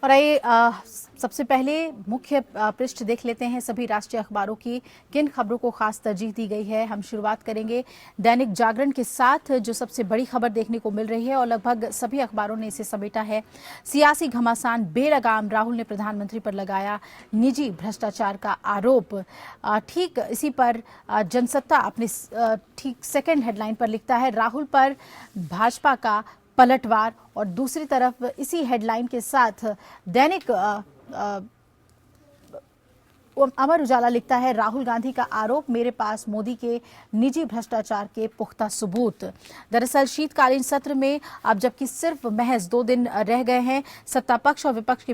और आइए सबसे पहले मुख्य पृष्ठ देख लेते हैं सभी राष्ट्रीय अखबारों की किन खबरों को खास तरजीह दी गई है। हम शुरुआत करेंगे दैनिक जागरण के साथ, जो सबसे बड़ी खबर देखने को मिल रही है और लगभग सभी अखबारों ने इसे समेटा है। सियासी घमासान बेलगाम, राहुल ने प्रधानमंत्री पर लगाया निजी भ्रष्टाचार का आरोप। ठीक इसी पर जनसत्ता अपने ठीक सेकेंड हेडलाइन पर लिखता है, राहुल पर भाजपा का पलटवार। और दूसरी तरफ इसी हेडलाइन के साथ दैनिक अमर उजाला लिखता है, राहुल गांधी का आरोप, मेरे पास मोदी के निजी भ्रष्टाचार के पुख्ता सबूत। दरअसल शीतकालीन सत्र में अब जबकि सिर्फ महज 2 दिन रह गए हैं, सत्ता पक्ष और विपक्ष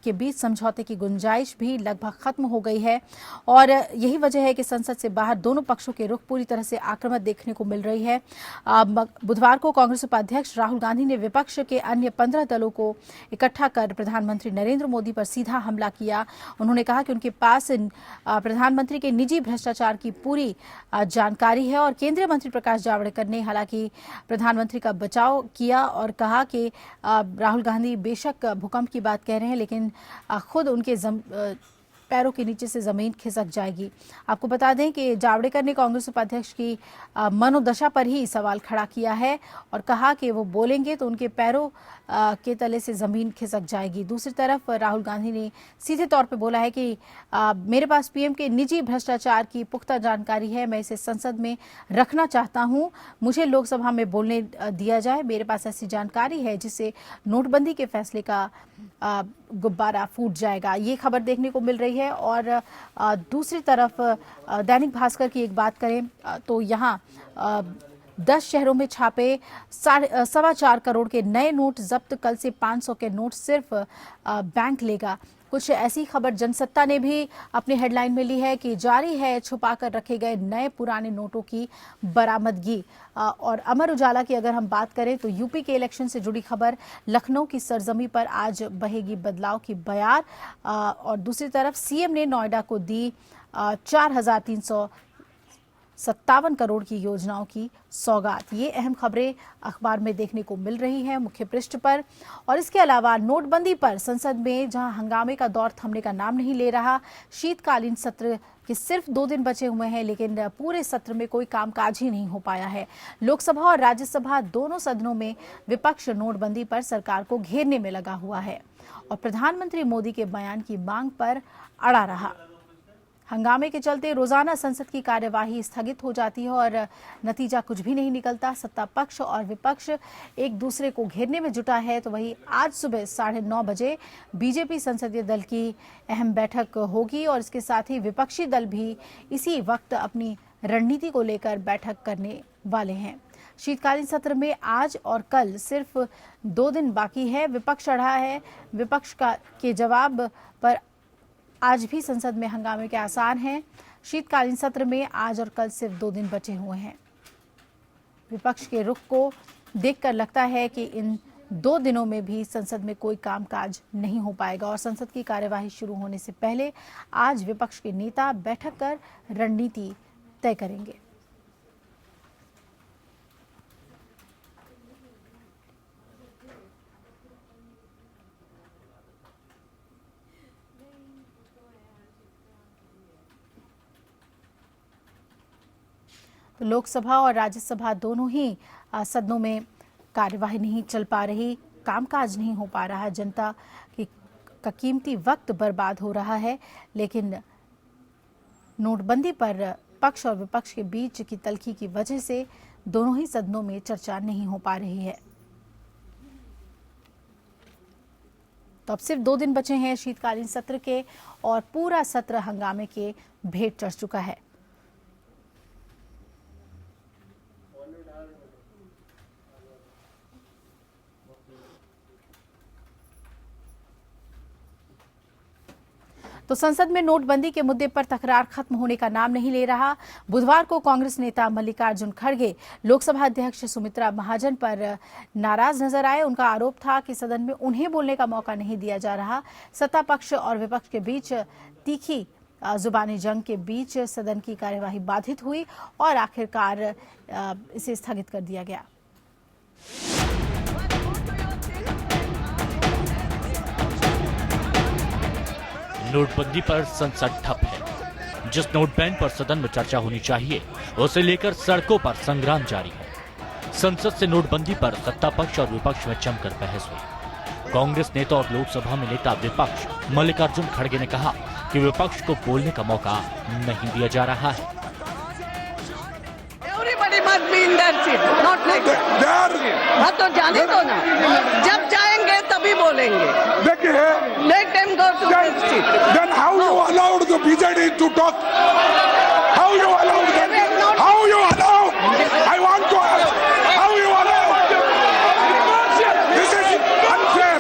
के बीच समझौते की गुंजाइश भी लगभग खत्म हो गई है। और यही वजह है कि संसद से बाहर दोनों पक्षों के रुख पूरी तरह से आक्रामक देखने को मिल रही है। बुधवार को कांग्रेस उपाध्यक्ष राहुल गांधी ने विपक्ष के अन्य 15 दलों को इकट्ठा कर प्रधानमंत्री नरेंद्र मोदी पर सीधा हमला किया। उन्होंने कहा कि उनके पास प्रधानमंत्री के निजी भ्रष्टाचार की पूरी जानकारी है। और केंद्रीय मंत्री प्रकाश जावड़ेकर ने हालांकि प्रधानमंत्री का बचाव किया और कहा कि राहुल गांधी बेशक भूकंप की बात कह रहे हैं, लेकिन खुद उनके पैरों के नीचे से जमीन खिसक जाएगी। आपको बता दें कि जावड़ेकर ने कांग्रेस उपाध्यक्ष की मनोदशा पर ही सवाल खड़ा किया है और कहा कि वो बोलेंगे तो उनके पैरों के तले से जमीन खिसक जाएगी। दूसरी तरफ राहुल गांधी ने सीधे तौर पे बोला है कि मेरे पास पीएम के निजी भ्रष्टाचार की पुख्ता जानकारी है, मैं इसे संसद में रखना चाहता हूं, मुझे लोकसभा में बोलने दिया जाए। मेरे पास ऐसी जानकारी है जिससे नोटबंदी के फैसले का गुब्बारा फूट जाएगा। ये खबर देखने को मिल रही है। और दूसरी तरफ दैनिक भास्कर की एक बात करें तो यहाँ 10 शहरों में छापे 4.25 करोड़ के नए नोट जब्त, कल से 500 के नोट सिर्फ बैंक लेगा। कुछ ऐसी खबर जनसत्ता ने भी अपनी हेडलाइन में ली है कि जारी है छुपाकर रखे गए नए पुराने नोटों की बरामदगी। और अमर उजाला की अगर हम बात करें तो यूपी के इलेक्शन से जुड़ी खबर, लखनऊ की सरजमी पर आज बहेगी बदलाव की बयार। और दूसरी तरफ सीएम ने नोएडा को दी 4,357 करोड़ की योजनाओं की सौगात। ये अहम खबरें अखबार में देखने को मिल रही हैं मुख्य पृष्ठ पर। और इसके अलावा नोटबंदी पर संसद में जहां हंगामे का दौर थमने का नाम नहीं ले रहा, शीतकालीन सत्र के सिर्फ 2 दिन बचे हुए हैं, लेकिन पूरे सत्र में कोई कामकाज ही नहीं हो पाया है। लोकसभा और राज्यसभा दोनों सदनों में विपक्ष नोटबंदी पर सरकार को घेरने में लगा हुआ है और प्रधानमंत्री मोदी के बयान की मांग पर अड़ा रहा। हंगामे के चलते रोजाना संसद की कार्यवाही स्थगित हो जाती है और नतीजा कुछ भी नहीं निकलता। सत्ता पक्ष और विपक्ष एक दूसरे को घेरने में जुटा है। तो वही आज सुबह 9:30 बजे बीजेपी संसदीय दल की अहम बैठक होगी और इसके साथ ही विपक्षी दल भी इसी वक्त अपनी रणनीति को लेकर बैठक करने वाले हैं। शीतकालीन सत्र में आज और कल सिर्फ 2 दिन बाकी है। विपक्ष अड़ा है, विपक्ष के जवाब पर आज भी संसद में हंगामे के आसार हैं। शीतकालीन सत्र में आज और कल सिर्फ 2 दिन बचे हुए हैं। विपक्ष के रुख को देखकर लगता है कि इन 2 दिनों में भी संसद में कोई कामकाज नहीं हो पाएगा और संसद की कार्यवाही शुरू होने से पहले आज विपक्ष के नेता बैठक कर रणनीति तय करेंगे। तो लोकसभा और राज्यसभा दोनों ही सदनों में कार्यवाही नहीं चल पा रही, कामकाज नहीं हो पा रहा, जनता का कीमती वक्त बर्बाद हो रहा है। लेकिन नोटबंदी पर पक्ष और विपक्ष के बीच की तल्खी की वजह से दोनों ही सदनों में चर्चा नहीं हो पा रही है। तो अब सिर्फ 2 दिन बचे हैं शीतकालीन सत्र के और पूरा सत्र हंगामे के भेंट चढ़ चुका है। तो संसद में नोटबंदी के मुद्दे पर तकरार खत्म होने का नाम नहीं ले रहा। बुधवार को कांग्रेस नेता मल्लिकार्जुन खड़गे लोकसभा अध्यक्ष सुमित्रा महाजन पर नाराज नजर आए। उनका आरोप था कि सदन में उन्हें बोलने का मौका नहीं दिया जा रहा। सत्ता पक्ष और विपक्ष के बीच तीखी जुबानी जंग के बीच सदन की कार्यवाही बाधित हुई और आखिरकार इसे स्थगित कर दिया गया। नोटबंदी पर संसद ठप है। जिस नोट बैन पर सदन में चर्चा होनी चाहिए उसे लेकर सड़कों पर संग्राम जारी है। संसद से नोटबंदी पर सत्ता पक्ष और विपक्ष में जमकर बहस हुई। कांग्रेस नेता और लोकसभा में नेता विपक्ष मल्लिकार्जुन खड़गे ने कहा कि विपक्ष को बोलने का मौका नहीं दिया जा रहा है। तो जाने दो ना, जब जाएंगे तभी बोलेंगे। देखिए, Let them go to the street. then how you allowed the BJD to talk? How you allowed them? How you allow? I want to ask. How you allow? This is unfair.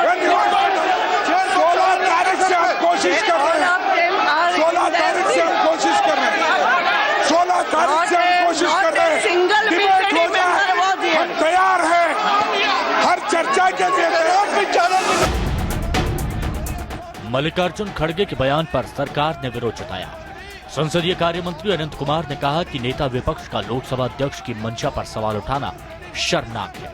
When you are 16 तारीख से आप कोशिश कर रहे हैं। 16 तारीख से आप कोशिश कर रहे हैं। 16 तारीख से आप कोशिश कर रहे हैं। सिंगल डिबेट हो जाए, हम तैयार हैं। हर चर्चा के लिए तैयार। मल्लिकार्जुन खड़गे के बयान पर सरकार ने विरोध जताया। संसदीय कार्य मंत्री अनंत कुमार ने कहा कि नेता विपक्ष का लोकसभा अध्यक्ष की मंशा पर सवाल उठाना शर्मनाक है।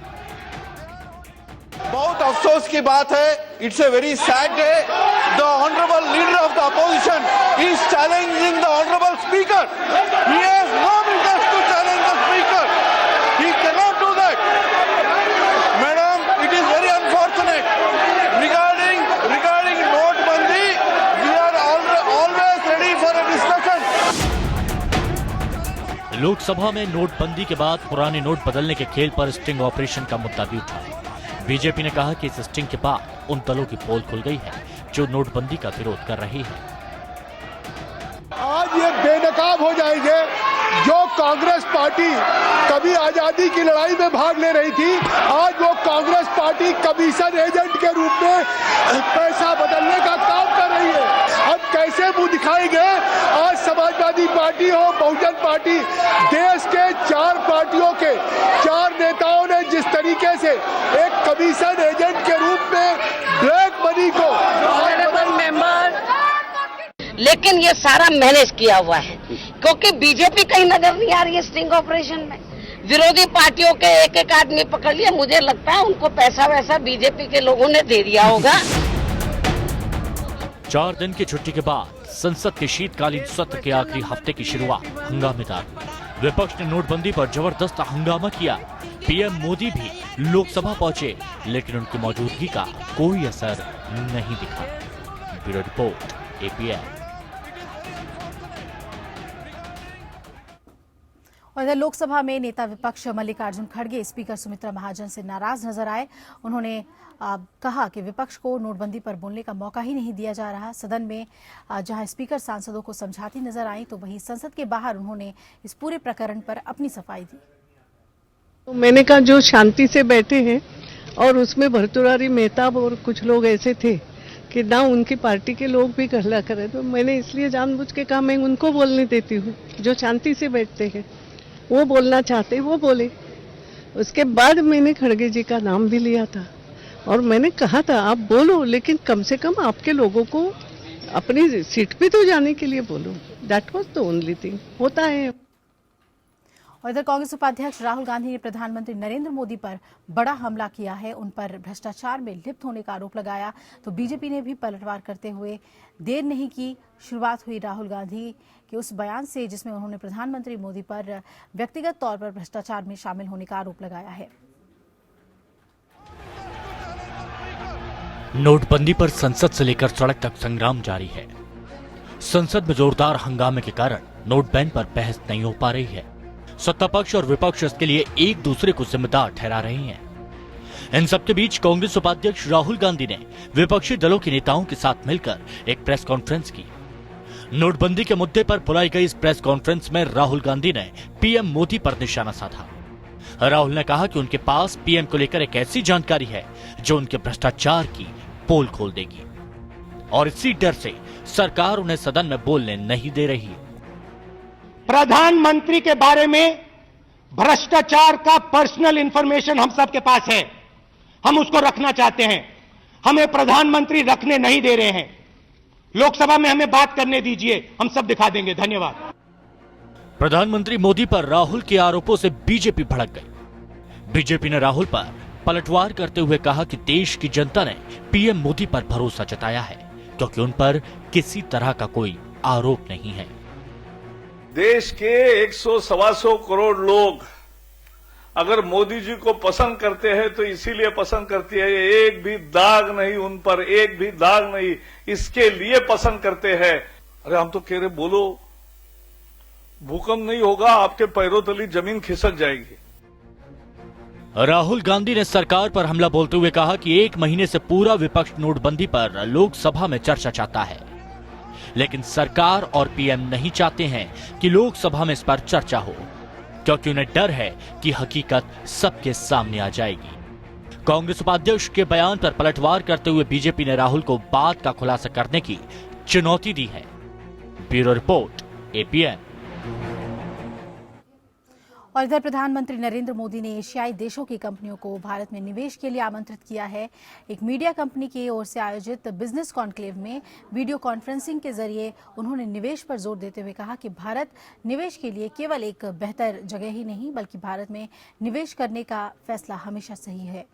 बहुत अफसोस की बात है, it's a very sad day. The honourable leader of the opposition is challenging the honourable speaker. He has no business to challenge the speaker. He can not do that. Madam, it is very unfortunate regarding नोटबंदी। We are always ready for a discussion. Lok Sabha में नोटबंदी के बाद पुराने note बदलने के खेल पर स्टिंग ऑपरेशन का मुद्दा भी उठा। बीजेपी ने कहा कि इस स्टिंग के बाद उन दलों की पोल खुल गई है जो नोटबंदी का विरोध कर रही है। आज ये बेनकाब हो जाएंगे। जो कांग्रेस पार्टी कभी आजादी की लड़ाई में भाग ले रही थी, आज वो कांग्रेस पार्टी कमीशन एजेंट के रूप में पैसा बदलने का काम कर रही है। अब कैसे मुंह दिखाएंगे? आज समाजवादी पार्टी हो, बहुजन पार्टी, देश के 4 पार्टियों के 4 नेताओं ने जिस तरीके से एक कमीशन एजेंट के रूप में ब्लैक मनी को लेकिन ये सारा मैनेज किया हुआ है, क्योंकि बीजेपी कहीं नजर नहीं आ रही है स्टिंग ऑपरेशन में। विरोधी पार्टियों के एक एक आदमी पकड़ लिया। मुझे लगता है उनको पैसा वैसा बीजेपी के लोगों ने दे दिया होगा। 4 दिन की छुट्टी के बाद संसद के शीतकालीन सत्र के आखिरी हफ्ते की शुरुआत हंगामेदार। विपक्ष ने नोटबंदी पर जबरदस्त हंगामा किया। पीएम मोदी भी लोकसभा पहुंचे, लेकिन उनकी मौजूदगी का कोई असर नहीं दिखा। Bureau report, APN। और इधर लोकसभा में नेता विपक्ष मल्लिकार्जुन खड़गे स्पीकर सुमित्रा महाजन से नाराज नजर आए। उन्होंने कहा कि विपक्ष को नोटबंदी पर बोलने का मौका ही नहीं दिया जा रहा। सदन में जहां स्पीकर सांसदों को समझाती नजर आई, तो वहीं संसद के बाहर उन्होंने इस पूरे प्रकरण पर अपनी सफाई दी। तो मैंने कहा जो शांति से बैठे हैं, और उसमें भर्तृहरि मेहताब और कुछ लोग ऐसे थे कि ना उनकी पार्टी के लोग भी गहला करे, तो मैंने इसलिए जानबूझ के कहा मैं उनको बोलने देती हूँ। जो शांति से बैठते हैं, वो बोलना चाहते वो बोले। उसके बाद मैंने खड़गे जी का नाम भी लिया था और मैंने कहा था आप बोलो, लेकिन कम से कम आपके लोगों को अपनी सीट पे तो जाने के लिए बोलो। That was the only thing. होता है। और इधर कांग्रेस उपाध्यक्ष राहुल गांधी ने प्रधानमंत्री नरेंद्र मोदी पर बड़ा हमला किया है। उन पर भ्रष्टाचार में लिप्त होने का आरोप लगाया, तो बीजेपी ने भी पलटवार करते हुए देर नहीं की। शुरुआत हुई राहुल गांधी के उस बयान से जिसमें उन्होंने प्रधानमंत्री मोदी पर व्यक्तिगत तौर पर भ्रष्टाचार में शामिल होने का आरोप लगाया है। नोटबंदी पर संसद से लेकर सड़क तक संग्राम जारी है। संसद में जोरदार हंगामे के कारण नोट बैन पर बहस नहीं हो पा रही है। सत्ता पक्ष और विपक्ष इसके लिए एक दूसरे को जिम्मेदार ठहरा रहे हैं। इन सबके बीच कांग्रेस उपाध्यक्ष राहुल गांधी ने विपक्षी दलों के नेताओं के साथ मिलकर एक प्रेस कॉन्फ्रेंस की। नोटबंदी के मुद्दे पर बुलाई गई इस प्रेस कॉन्फ्रेंस में राहुल गांधी ने पीएम मोदी पर निशाना साधा। राहुल ने कहा कि उनके पास पीएम को लेकर एक ऐसी जानकारी है जो उनके भ्रष्टाचार की पोल खोल देगी, और इसी डर से सरकार उन्हें सदन में बोलने नहीं दे रही है। प्रधानमंत्री के बारे में भ्रष्टाचार का पर्सनल इंफॉर्मेशन हम सबके पास है। हम उसको रखना चाहते हैं। हमें प्रधानमंत्री रखने नहीं दे रहे हैं। लोकसभा में हमें बात करने दीजिए, हम सब दिखा देंगे। धन्यवाद। प्रधानमंत्री मोदी पर राहुल के आरोपों से बीजेपी भड़क गई। बीजेपी ने राहुल पर पलटवार करते हुए कहा कि देश की जनता ने पीएम मोदी पर भरोसा जताया है, क्योंकि उन पर किसी तरह का कोई आरोप नहीं है। देश के 100-125 करोड़ लोग अगर मोदी जी को पसंद करते हैं तो इसीलिए पसंद करती है, एक भी दाग नहीं उन पर, एक भी दाग नहीं, इसके लिए पसंद करते हैं। अरे हम तो कह रहे बोलो, भूकंप नहीं होगा, आपके पैरों तली जमीन खिसक जाएगी। राहुल गांधी ने सरकार पर हमला बोलते हुए कहा कि 1 महीने से पूरा विपक्ष नोटबंदी पर लोकसभा में चर्चा चाहता है, लेकिन सरकार और पीएम नहीं चाहते हैं कि लोकसभा में इस पर चर्चा हो, क्योंकि उन्हें डर है कि हकीकत सबके सामने आ जाएगी। कांग्रेस उपाध्यक्ष के बयान पर पलटवार करते हुए बीजेपी ने राहुल को बात का खुलासा करने की चुनौती दी है। Bureau report, APN. और इधर प्रधानमंत्री नरेंद्र मोदी ने एशियाई देशों की कंपनियों को भारत में निवेश के लिए आमंत्रित किया है। एक मीडिया कंपनी की ओर से आयोजित बिजनेस कॉन्क्लेव में वीडियो कॉन्फ्रेंसिंग के जरिए उन्होंने निवेश पर जोर देते हुए कहा कि भारत निवेश के लिए केवल एक बेहतर जगह ही नहीं, बल्कि भारत में निवेश करने का फैसला हमेशा सही है।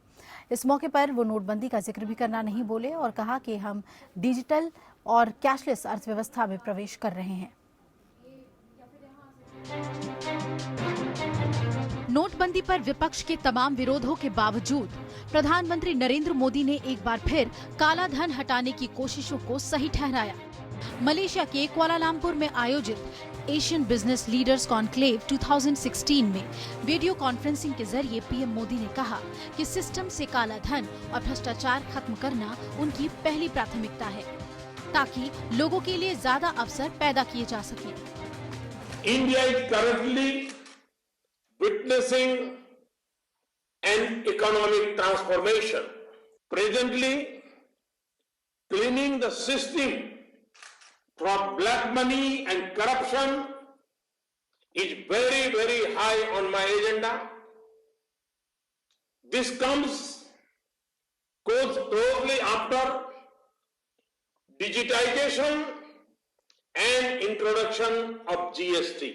इस मौके पर वो नोटबंदी का जिक्र भी करना नहीं भूले और कहा कि हम डिजिटल और कैशलेस अर्थव्यवस्था में प्रवेश कर रहे हैं। नोटबंदी पर विपक्ष के तमाम विरोधों के बावजूद प्रधानमंत्री नरेंद्र मोदी ने एक बार फिर काला धन हटाने की कोशिशों को सही ठहराया। मलेशिया के कुआलालंपुर में आयोजित एशियन बिजनेस लीडर्स कॉन्क्लेव 2016 में वीडियो कॉन्फ्रेंसिंग के जरिए पीएम मोदी ने कहा कि सिस्टम से काला धन और भ्रष्टाचार खत्म करना उनकी पहली प्राथमिकता है, ताकि लोगों के लिए ज्यादा अवसर पैदा किए जा सके। India is currently witnessing an economic transformation. Presently, cleaning the system from black money and corruption is very, very high on my agenda. This goes closely after digitization and introduction of GST.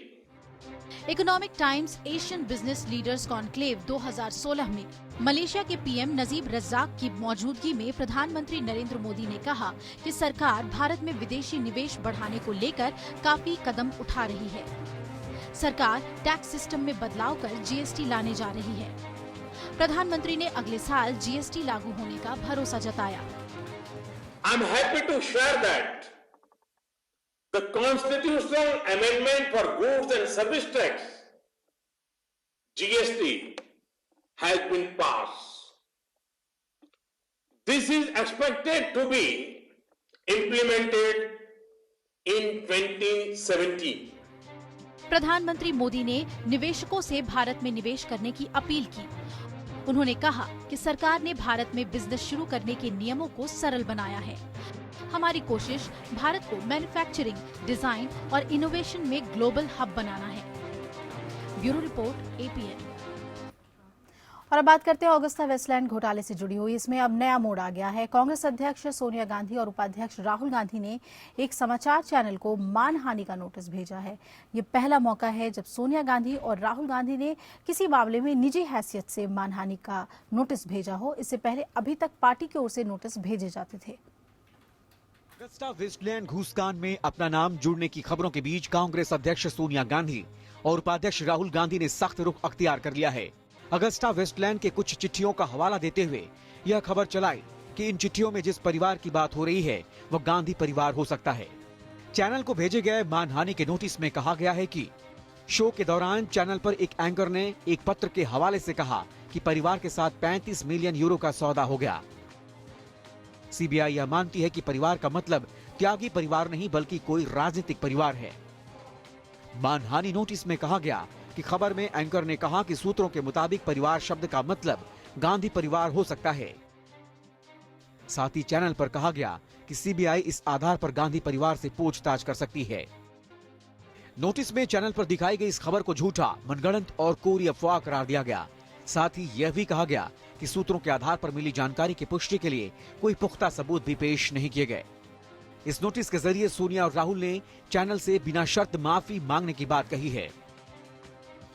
Economic times Asian business leaders conclave 2016 में Malaysia के PM Najeeb Razzaq की मौजूदगी में प्रधानमंत्री नरेंद्र मोदी ने कहा कि सरकार भारत में विदेशी निवेश बढ़ाने को लेकर काफी कदम उठा रही है। सरकार टैक्स सिस्टम में बदलाव कर जीएसटी लाने जा रही है। प्रधानमंत्री ने अगले साल जीएसटी लागू होने का भरोसा जताया। I'm happy to share that the constitutional amendment for goods and service tax GST has been passed. This is expected to be implemented in 2017. प्रधानमंत्री मोदी ने निवेशकों से भारत में निवेश करने की अपील की। उन्होंने कहा कि सरकार ने भारत में बिजनेस शुरू करने के नियमों को सरल बनाया है। हमारी कोशिश भारत को मैन्युफैक्चरिंग, डिजाइन और इनोवेशन में ग्लोबल हब बनाना है। Bureau report, APN. और अब बात करते हैं ऑगस्टा वेस्टलैंड घोटाले से जुड़ी हुई। इसमें अब नया मोड़ आ गया है। कांग्रेस अध्यक्ष सोनिया गांधी और उपाध्यक्ष राहुल गांधी ने एक समाचार चैनल को मानहानि का नोटिस भेजा है। ये पहला मौका है जब सोनिया गांधी और राहुल गांधी ने किसी मामले में निजी हैसियत से मानहानि का नोटिस भेजा हो। इससे पहले अभी तक पार्टी की ओर से नोटिस भेजे जाते थे। ऑगस्टा वेस्टलैंड घूसकांड में अपना नाम जुड़ने की खबरों के बीच कांग्रेस अध्यक्ष सोनिया गांधी और उपाध्यक्ष राहुल गांधी ने सख्त रुख अख्तियार कर लिया है। ऑगस्टा वेस्टलैंड के कुछ चिट्ठियों का हवाला देते हुए यह खबर चलाई कि इन चिट्ठियों में जिस परिवार की बात हो रही है वह गांधी परिवार हो सकता है। चैनल को भेजे गए मानहानि के नोटिस में कहा गया है कि शो के दौरान चैनल पर एक एंकर ने एक पत्र के हवाले से कहा कि परिवार के साथ 35 मिलियन यूरो का सौदा हो गया। सीबीआई यह मानती है कि परिवार का मतलब त्यागी परिवार नहीं बल्कि कोई राजनीतिक परिवार है। मानहानि नोटिस में कहा गया कि खबर में एंकर ने कहा कि सूत्रों के मुताबिक परिवार शब्द का मतलब गांधी परिवार हो सकता है। साथ ही चैनल पर कहा गया कि सीबीआई इस आधार पर गांधी परिवार से पूछताछ कर सकती है। नोटिस में चैनल पर दिखाई गई इस खबर को झूठा, मनगढ़ंत और कोरी अफवाह करार दिया गया। साथ ही यह भी कहा गया कि सूत्रों के आधार पर मिली जानकारी की पुष्टि के लिए कोई पुख्ता सबूत भी पेश नहीं किए गए। इस नोटिस के जरिए सोनिया और राहुल ने चैनल से बिना शर्त माफी मांगने की बात कही है।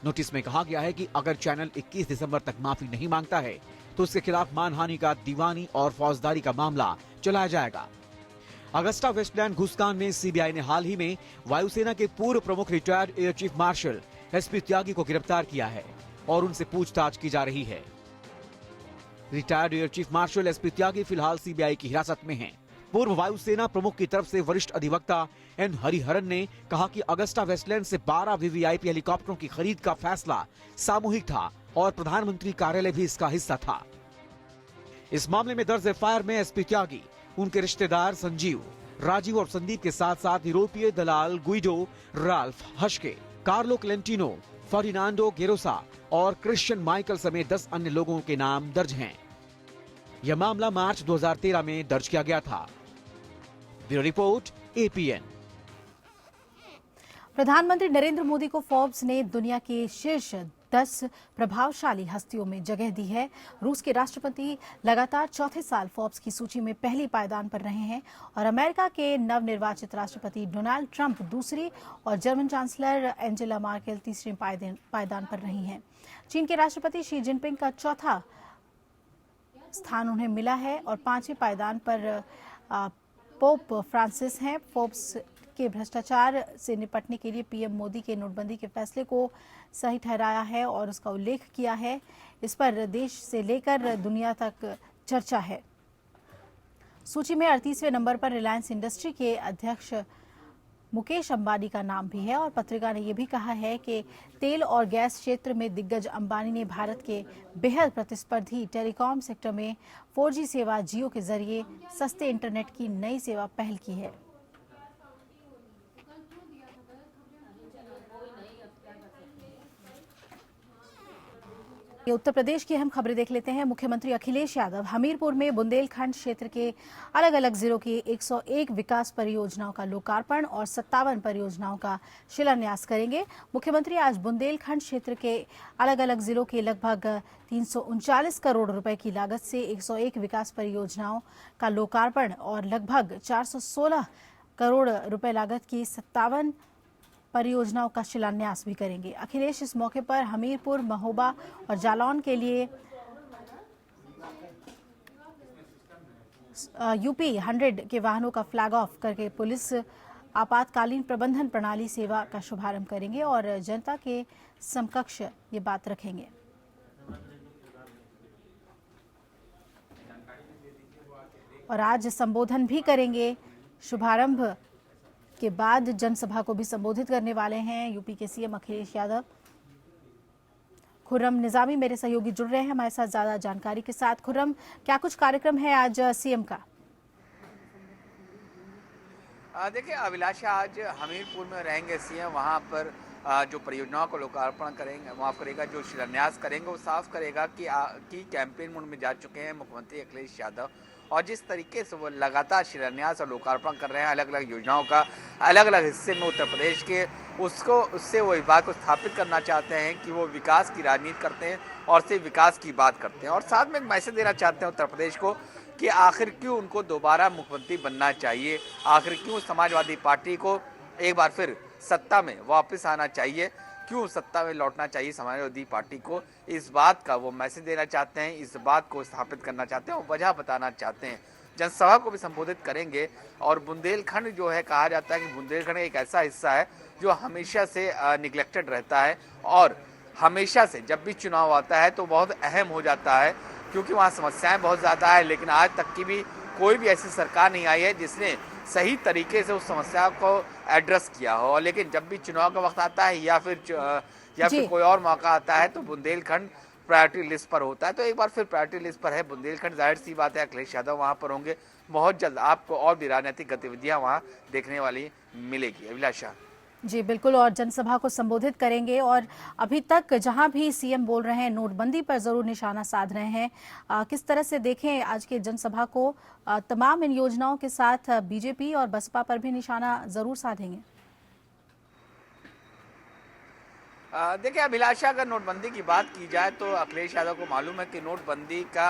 नोटिस में कहा गया है कि अगर चैनल 21 दिसंबर तक माफी नहीं मांगता है तो उसके खिलाफ मानहानि का दीवानी और फौजदारी का मामला चलाया जाएगा। अगस्टा वेस्टलैंड घूसकांड में सीबीआई ने हाल ही में वायुसेना के पूर्व प्रमुख retired air chief marshal SP Tyagi को गिरफ्तार किया है और उनसे पूछताछ की जा रही है। Retired air chief marshal SP Tyagi फिलहाल सीबीआई की हिरासत में हैं। पूर्व वायुसेना प्रमुख की तरफ से वरिष्ठ अधिवक्ता एन हरिहरन ने कहा कि अगस्टा वेस्टलैंड से 12 वीवीआईपी हेलीकॉप्टरों की खरीद का फैसला सामूहिक था और प्रधानमंत्री कार्यालय भी इसका हिस्सा था। इस मामले में दर्ज एफआईआर में एसपी त्यागी, उनके रिश्तेदार संजीव, राजीव और संदीप के साथ साथ यूरोपीय दलाल गुइडो राल्फ हश्के, कार्लो क्लेंटिनो, फर्डिनांडो गेरोसा और क्रिश्चियन माइकल समेत 10 अन्य लोगों के नाम दर्ज हैं। यह मामला मार्च 2013 में दर्ज किया गया था। Bureau report, APN. प्रधानमंत्री नरेंद्र मोदी को फोर्ब्स ने दुनिया के शीर्ष 10 प्रभावशाली हस्तियों में जगह दी है। रूस के राष्ट्रपति लगातार चौथे साल फोर्ब्स की सूची में पहली पायदान पर रहे हैं और अमेरिका के नवनिर्वाचित राष्ट्रपति डोनाल्ड ट्रंप दूसरी और जर्मन चांसलर एंजेला मार्केल तीसरी पायदान पर रही हैं। चीन के राष्ट्रपति शी जिनपिंग का चौथा स्थान उन्हें मिला है और 5वें पायदान पर पोप फ्रांसिस हैं। फोर्ब्स के भ्रष्टाचार से निपटने के लिए पीएम मोदी के नोटबंदी के फैसले को सही ठहराया है और उसका उल्लेख किया है। इस पर देश से लेकर दुनिया तक चर्चा है। सूची में 38वें नंबर पर रिलायंस इंडस्ट्री के अध्यक्ष मुकेश अंबानी का नाम भी है और पत्रिका ने यह भी कहा है कि तेल और गैस क्षेत्र में दिग्गज अंबानी ने भारत के बेहद प्रतिस्पर्धी टेलीकॉम सेक्टर में 4G सेवा जियो के जरिए सस्ते इंटरनेट की नई सेवा पहल की है। ये उत्तर प्रदेश की अहम खबरें देख लेते हैं। मुख्यमंत्री अखिलेश यादव हमीरपुर में बुंदेलखंड क्षेत्र के अलग अलग जिलों की 101 विकास परियोजनाओं का लोकार्पण और 57 परियोजनाओं का शिलान्यास करेंगे। मुख्यमंत्री आज बुंदेलखंड क्षेत्र के अलग अलग जिलों के लगभग 339 करोड़ रुपए की लागत से 101 विकास परियोजनाओं का लोकार्पण और लगभग 416 करोड़ रुपए लागत की 57 परियोजनाओं का शिलान्यास भी करेंगे। अखिलेश इस मौके पर हमीरपुर, महोबा और जालौन के लिए यूपी 100 के वाहनों का फ्लैग ऑफ करके पुलिस आपातकालीन प्रबंधन प्रणाली सेवा का शुभारंभ करेंगे और जनता के समकक्ष ये बात रखेंगे। और आज संबोधन भी करेंगे। शुभारंभ के बाद जनसभा को भी संबोधित करने वाले हैं यूपी के सीएम अखिलेश यादव। खुर्रम निजामी मेरे सहयोगी जुड़ रहे हैं हमारे साथ ज्यादा जानकारी के साथ। खुर्रम, क्या कुछ कार्यक्रम है आज सीएम का? देखिए अभिलाषा, आज हमीरपुर में रहेंगे सीएम। वहां पर जो परियोजनाओं को लोकार्पण करेंगे, माफ करेगा, जो शिलान्यास करेंगे वो साफ करेगा कि कैंपेन मोड में जा चुके हैं मुख्यमंत्री अखिलेश यादव और जिस तरीके से वो लगातार शिलान्यास और लोकार्पण कर रहे हैं अलग अलग योजनाओं का अलग अलग हिस्से में उत्तर प्रदेश के, उससे वो इस बात को स्थापित करना चाहते हैं कि वो विकास की राजनीति करते हैं और सिर्फ विकास की बात करते हैं और साथ में एक मैसेज देना चाहते हैं उत्तर प्रदेश को कि आखिर क्यों उनको दोबारा मुख्यमंत्री बनना चाहिए, आखिर क्यों समाजवादी पार्टी को एक बार फिर सत्ता में वापस आना चाहिए, क्यों सत्ता में लौटना चाहिए समाजवादी पार्टी को। इस बात का वो मैसेज देना चाहते हैं, इस बात को स्थापित करना चाहते हैं और वजह बताना चाहते हैं। जनसभा को भी संबोधित करेंगे और बुंदेलखंड जो है, कहा जाता है कि बुंदेलखंड एक ऐसा हिस्सा है जो हमेशा से निगलेक्टेड रहता है और हमेशा से जब भी चुनाव आता है तो बहुत अहम हो जाता है क्योंकि वहाँ समस्याएं बहुत ज़्यादा है, लेकिन आज तक की भी कोई भी ऐसी सरकार नहीं आई है जिसने सही तरीके से उस समस्या को एड्रेस किया हो। लेकिन जब भी चुनाव का वक्त आता है या फिर कोई और मौका आता है तो बुंदेलखंड प्रायोरिटी लिस्ट पर होता है। तो एक बार फिर प्रायोरिटी लिस्ट पर है बुंदेलखंड। जाहिर सी बात है अखिलेश यादव वहां पर होंगे। बहुत जल्द आपको और भी राजनीतिक गतिविधियां वहां देखने वाली मिलेगी। अभिलाषा जी बिल्कुल, और जनसभा को संबोधित करेंगे और अभी तक जहां भी सीएम बोल रहे हैं नोटबंदी पर जरूर निशाना साध रहे हैं। किस तरह से देखें आज के जनसभा को? तमाम इन योजनाओं के साथ बीजेपी और बसपा पर भी निशाना जरूर साधेंगे। देखिए अभिलाषा, अगर नोटबंदी की बात की जाए तो अखिलेश यादव को मालूम है कि नोटबंदी का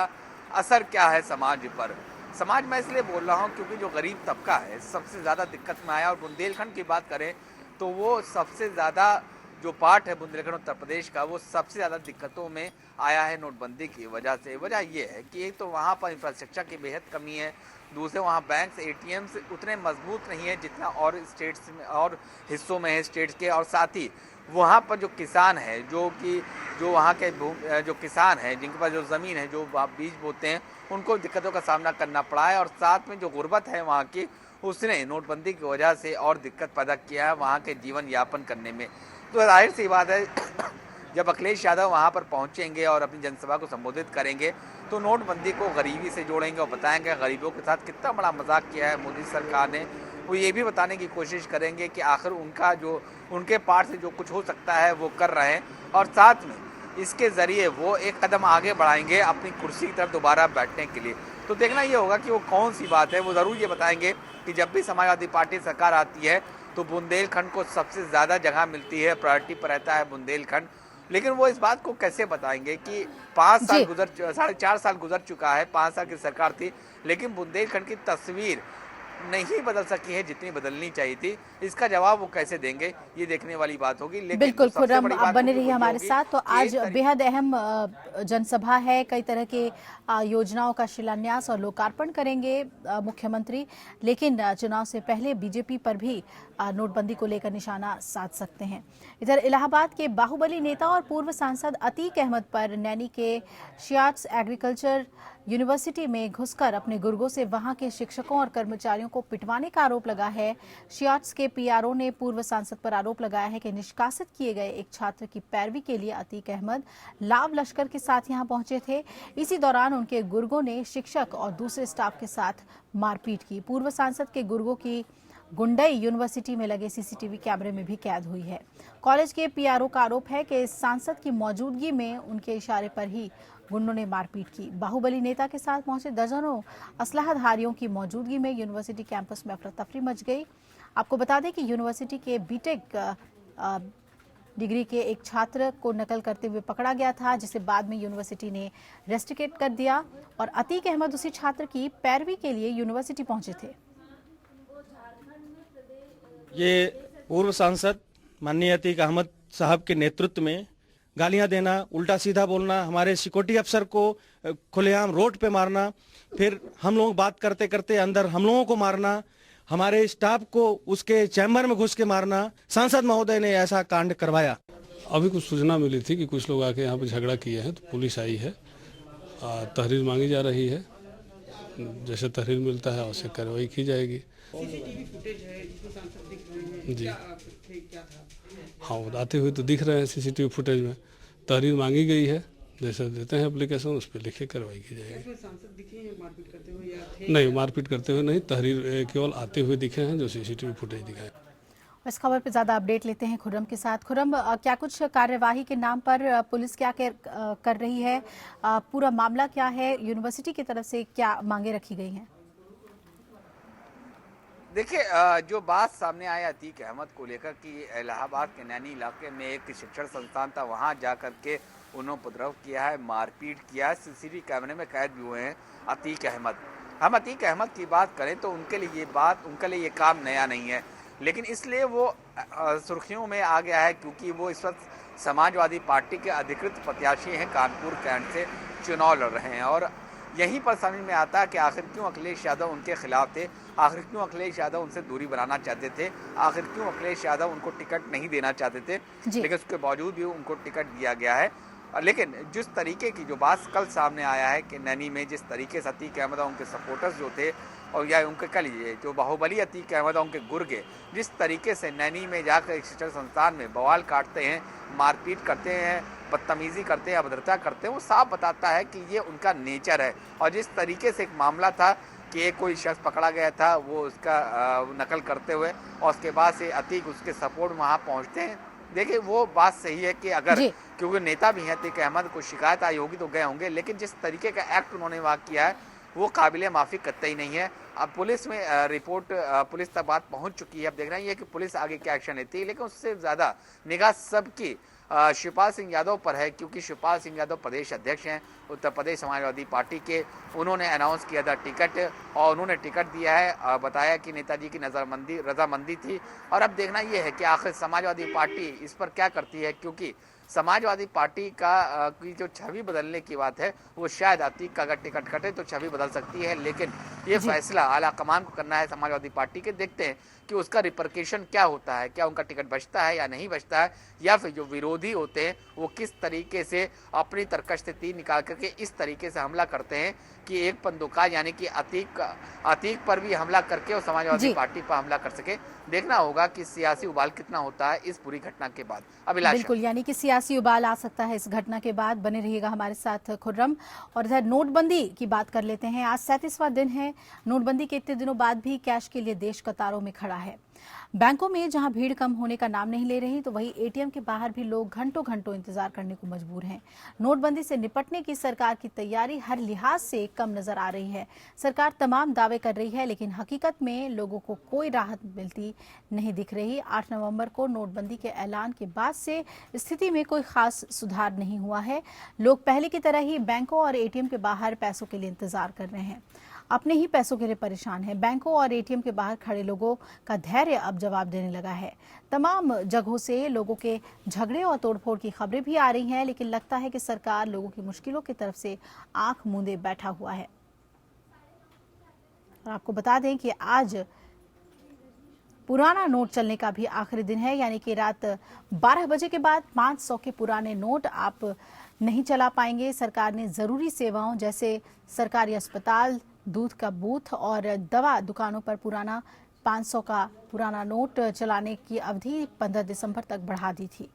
असर क्या है समाज पर। समाज में इसलिए बोल रहा हूँ क्योंकि जो गरीब तबका है सबसे ज़्यादा दिक्कत में आया और बुंदेलखंड की बात करें तो वो सबसे ज़्यादा जो पार्ट है बुंदेलखंड उत्तर प्रदेश का, वो सबसे ज़्यादा दिक्कतों में आया है नोटबंदी की वजह से। वजह ये है कि एक तो वहाँ पर इंफ्रास्ट्रक्चर की बेहद कमी है, दूसरे वहाँ बैंक्स ATMs उतने मजबूत नहीं है जितना और स्टेट्स में और हिस्सों में है स्टेट्स के, और साथ ही वहाँ पर जो किसान है जो वहाँ के जो किसान हैं जिनके पास जो ज़मीन है, जो बीज बोते हैं, उनको दिक्कतों का सामना करना पड़ा है। और साथ में जो गुर्बत है वहाँ की, उसने नोटबंदी की वजह से और दिक्कत पैदा किया है वहाँ के जीवन यापन करने में। तो जाहिर सी बात है जब अखिलेश यादव वहाँ पर पहुँचेंगे और अपनी जनसभा को संबोधित करेंगे तो नोटबंदी को गरीबी से जोड़ेंगे और बताएंगे गरीबों के साथ कितना बड़ा मजाक किया है मोदी सरकार ने। वो ये भी बताने की कोशिश करेंगे कि आखिर उनका जो उनके पार्ट से जो कुछ हो सकता है वो कर रहे हैं, और साथ में इसके ज़रिए वो एक कदम आगे बढ़ाएंगे अपनी कुर्सी की तरफ दोबारा बैठने के लिए। तो देखना ये होगा कि वो कौन सी बात है। वो ज़रूर ये बताएंगे कि जब भी समाजवादी पार्टी सरकार आती है तो बुंदेलखंड को सबसे ज़्यादा जगह मिलती है, प्रायोरिटी पर रहता है बुंदेलखंड। लेकिन वो इस बात को कैसे बताएंगे कि 5 साल गुजर 4.5 साल गुजर चुका है, 5 साल की सरकार थी, लेकिन बुंदेलखंड की तस्वीर नहीं बदल सकी है जितनी बदलनी चाहिए थी। इसका जवाब वो कैसे देंगे ये देखने वाली बात होगी। लेकिन बिल्कुल खुर्रम, आप बने रहिए हमारे साथ। तो आज बेहद अहम जनसभा है, कई तरह के योजनाओं का शिलान्यास और लोकार्पण करेंगे मुख्यमंत्री, लेकिन चुनाव से पहले बीजेपी पर भी नोटबंदी को लेकर निशाना साध सकते हैं। इधर इलाहाबाद के बाहुबली नेता और पूर्व सांसद अतीक अहमद पर नैनी के शियाट्स एग्रीकल्चर यूनिवर्सिटी में घुसकर अपने गुर्गों से वहां के शिक्षकों और कर्मचारियों को पिटवाने का आरोप लगा है। शियाट्स के PRO ने पूर्व सांसद पर आरोप लगाया है कि निष्कासित किए गए एक छात्र की पैरवी के लिए अतीक अहमद लाव लश्कर के साथ यहां पहुंचे थे। इसी दौरान उनके गुर्गों ने शिक्षक और दूसरे स्टाफ के साथ मारपीट की। पूर्व सांसद के गुर्गों की गुंडई यूनिवर्सिटी में लगे CCTV कैमरे में भी कैद हुई है। कॉलेज के PRO का आरोप है कि सांसद की मौजूदगी में उनके इशारे पर ही गुंडों ने मारपीट की। बाहुबली नेता के साथ पहुंचे दर्जनों असलहधारियों की मौजूदगी में यूनिवर्सिटी कैंपस में अफरा तफरी मच गई। आपको बता दें कि यूनिवर्सिटी के BTech डिग्री के एक छात्र को नकल करते हुए पकड़ा गया था, जिसे बाद में यूनिवर्सिटी ने रेस्ट्रिकेट कर दिया, और अतीक अहमद उसी छात्र की पैरवी के लिए यूनिवर्सिटी पहुंचे थे। ये पूर्व सांसद माननीय अतीक अहमद साहब के नेतृत्व में गालियां देना, उल्टा सीधा बोलना, हमारे सिक्योरिटी अफसर को खुलेआम रोड पे मारना, फिर हम लोग बात करते करते अंदर हम लोगों को मारना, हमारे स्टाफ को उसके चैम्बर में घुस के मारना, सांसद महोदय ने ऐसा कांड करवाया। अभी कुछ सूचना मिली थी कि कुछ लोग आके यहाँ पे झगड़ा किए हैं, तो पुलिस आई है, तहरीर मांगी जा रही है। जैसे तहरीर मिलता है वैसे कार्रवाई की जाएगी। CCTV फुटेज है, इसमें सांसद दिख रहे हैं जी, क्या था? हाँ आते हुए तो दिख रहे हैं CCTV फुटेज में। तहरीर मांगी गई है, जैसे देते हैं एप्लीकेशन उस पर लिखे कार्रवाई की जाएगी। इसमें सांसद दिखे हैं मारपीट करते हुए या थे? नहीं, मारपीट करते हुए नहीं, तहरीर केवल आते हुए दिखे हैं जो CCTV फुटेज दिखाए। इस खबर पर ज्यादा अपडेट लेते हैं खुर्रम के साथ। खुर्रम, क्या कुछ कार्यवाही के नाम पर पुलिस क्या कर रही है, पूरा मामला क्या है, यूनिवर्सिटी की तरफ से क्या मांगे रखी गई हैं? देखिए, जो बात सामने आई अतीक अहमद को लेकर कि इलाहाबाद के नैनी इलाके में एक शिक्षण संस्थान था, वहां जाकर के उन्होंने उपद्रव किया है, मारपीट किया है, CCTV कैमरे में कैद भी हुए हैं अतीक अहमद। हम अतीक अहमद की बात करें तो उनके लिए ये काम नया नहीं है, लेकिन इसलिए वो सुर्खियों में आ गया है क्योंकि वो इस वक्त समाजवादी पार्टी के अधिकृत प्रत्याशी हैं, कानपुर कैंट से चुनाव लड़ रहे हैं। और यहीं पर समझ में आता है कि आखिर क्यों अखिलेश यादव उनके खिलाफ थे, आखिर क्यों अखिलेश यादव उनसे दूरी बनाना चाहते थे, आखिर क्यों अखिलेश यादव उनको टिकट नहीं देना चाहते थे, लेकिन उसके बावजूद भी उनको टिकट दिया गया है। लेकिन जिस तरीके की जो बात कल सामने आया है कि नैनी में जिस तरीके से अतीक अहमद और उनके सपोर्टर्स जो थे, और या उनके कल ये जो बाहुबली अतीक अहमद और उनके गुर्गे जिस तरीके से नैनी में जाकर एक शिक्षण संस्थान में बवाल काटते हैं, मारपीट करते हैं, बदतमीजी करते हैं, अभद्रता करते हैं, वो साफ बताता है कि ये उनका नेचर है। और जिस तरीके से एक मामला था कि एक कोई शख्स पकड़ा गया था वो उसका नकल करते हुए, और उसके बाद से अतीक उसके सपोर्ट वहाँ पहुँचते हैं। देखिए, वो बात सही है कि अगर क्योंकि नेता भी हैं अतीक अहमद को शिकायत आई होगी तो गए होंगे, लेकिन जिस तरीके का एक्ट उन्होंने वहाँ किया है वो काबिल माफ़ी कतई नहीं है। अब पुलिस में रिपोर्ट पुलिस तक बात पहुंच चुकी है। अब देखना ये है कि पुलिस आगे क्या एक्शन लेती है, लेकिन उससे ज्यादा निगाह सबकी शिवपाल सिंह यादव पर है, क्योंकि शिवपाल सिंह यादव प्रदेश अध्यक्ष हैं उत्तर प्रदेश समाजवादी पार्टी के। उन्होंने अनाउंस किया था टिकट और उन्होंने टिकट दिया है। बताया कि नेताजी की रजामंदी थी। और अब देखना यह है कि आखिर समाजवादी पार्टी इस पर क्या करती है, क्योंकि समाजवादी पार्टी की जो छवि बदलने की बात है वो शायद अतीक का अगर टिकट कटे तो छवि बदल सकती है, लेकिन ये फैसला आला कमान को करना है समाजवादी पार्टी के। देखते हैं कि उसका रिपरकेशन क्या होता है, क्या उनका टिकट बचता है या नहीं बचता है, या फिर जो विरोधी होते हैं वो किस तरीके से अपनी तरकश से तीर निकाल करके इस तरीके से हमला करते हैं कि एक पंदुका यानी कि अतीक पर भी हमला करके और समाजवादी पार्टी पर हमला कर सके। देखना होगा कि सियासी उबाल कितना होता है इस पूरी घटना के बाद। अभिलाषा, बिल्कुल, यानी कि सियासी उबाल आ सकता है इस घटना के बाद। बने रहिएगा हमारे साथ खुर्रम। और इधर नोटबंदी की बात कर लेते हैं। आज 37वां दिन है नोटबंदी के। इतने दिनों बाद भी कैश के लिए देश कतारों में खड़ा है। बैंकों में जहां भीड़ कम होने का नाम नहीं ले रही, तो वहीं एटीएम के बाहर भी लोग घंटों घंटों इंतजार करने को मजबूर हैं। नोटबंदी से निपटने की सरकार की तैयारी हर लिहाज से कम नजर आ रही है। सरकार तमाम दावे कर रही है, लेकिन हकीकत में लोगों को कोई राहत मिलती नहीं दिख रही। 8 नवंबर को नोटबंदी के ऐलान के बाद से स्थिति में कोई खास सुधार नहीं हुआ है। लोग पहले की तरह ही बैंकों और एटीएम के बाहर पैसों के लिए इंतजार कर रहे हैं, अपने ही पैसों के लिए परेशान है। बैंकों और एटीएम के बाहर खड़े लोगों का धैर्य अब जवाब देने लगा है। तमाम जगहों से लोगों के झगड़े और तोड़फोड़ की खबरें भी आ रही हैं, लेकिन लगता है कि सरकार लोगों की मुश्किलों की तरफ से आंख मूंदे बैठा हुआ है। और आपको बता दें कि आज पुराना नोट चलने का भी आखिरी दिन है, यानी कि रात 12 बजे के बाद 500 के पुराने नोट आप नहीं चला पाएंगे। सरकार ने जरूरी सेवाओं जैसे सरकारी अस्पताल, दूध का बूथ और दवा दुकानों पर पुराना 500 का पुराना नोट चलाने की अवधि 15 दिसंबर तक बढ़ा दी थी।